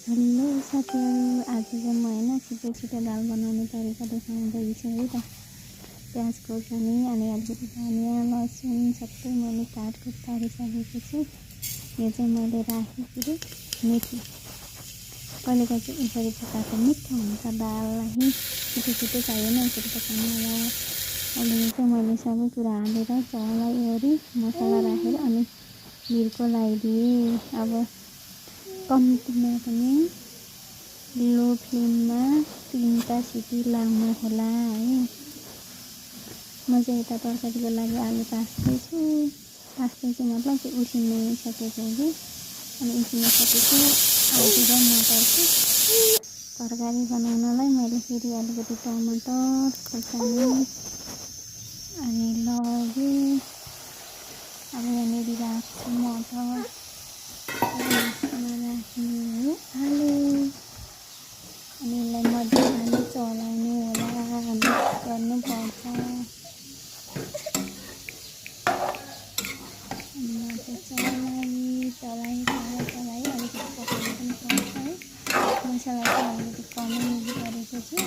Hello साथीहरू, आज चाहिँ म होइन छिटो छिटो दाल बनाउने तरिका देखाउँदैछु है त। प्याज खोर्सानी अनि अलिकति धनिया लसुन सबै मैले काटकुट पारिसकेको छु। यो चाहिँ मैले राखेको मेथी, कहिलेका चाहिँ यसरी पकाएको मिठो हुन्छ। दाललाई छिटो छिटो चाहिएन यसरी पकाउनुलाई। अब यो चाहिँ मैले सबै कुरा हालेर चलाइवरी मसला राखेर अनि भिर्को लगाइदिएँ। अब कम्तीमा पनि लो फ्लेममा 3टा सिटी लाग्नु होला है। म चाहिँ यता तरकारीको लागि आलु तास्दैछु मतलब चाहिँ उसिनिसकेको कि अनि उसिनिसकेको आलु र मटरको तरकारी बनाउनलाई मैले फेरि अलिकति टमाटर खोर्सानी अनि लगेँ। अब यहाँनिर राख्छु मटर, राख्ने आलु अनि यसलाई मजाले चलाउनु होला, मिक्स गर्नुपर्छ। चलाइ अलिकति पकाउनु पनि पर्छ है। मसला चाहिँ अलिकति कमै युज गरेको छु।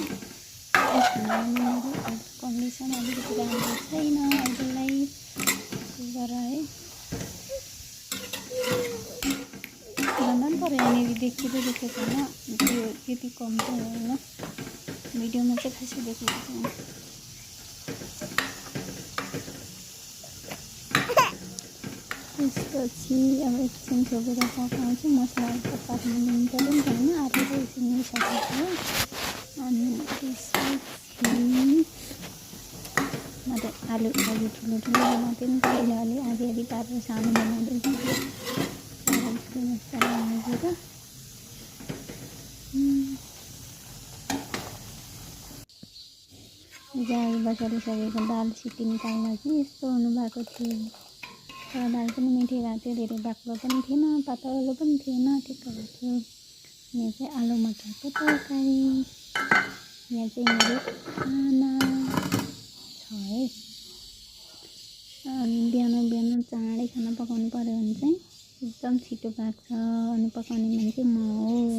कन्डिसन अलिकति राम्रो छैन अहिलेलाई, त्यही भएर है भन्दा पनि तर यहाँनिर देखेको छैन, त्यो त्यति कम चाहिँ होइन, भिडियोमा चाहिँ खासै देखेको छैन। त्यसपछि अब एकछिन छोपेर पकाउँछु। मसलाको पाक्नु दिनु पऱ्यो नि त होइन, आलु चाहिँ उसिनिसकेको हो। अनि त्यसपछि आलु अघि ठुलो बनाउँथेँ नि त, अहिले अलि पारेर सानो बनाउँदैछु। जाल बसालिसकेको दाल सिटी निकाल्दा चाहिँ यस्तो हुनुभएको थियो। तर दाल पनि मिठै भएको थियो, धेरै बाक्लो पनि थिएन पातलो पनि थिएन, ठिक्कको थियो। यहाँ चाहिँ आलु मटरको तरकारी, यहाँ चाहिँ मेरो खाना छ है। अनि बिहान चाँडै खाना पकाउनु पऱ्यो भने चाहिँ एकदम छिटो पाक्छ अनि पकाउने मान्छे म हो।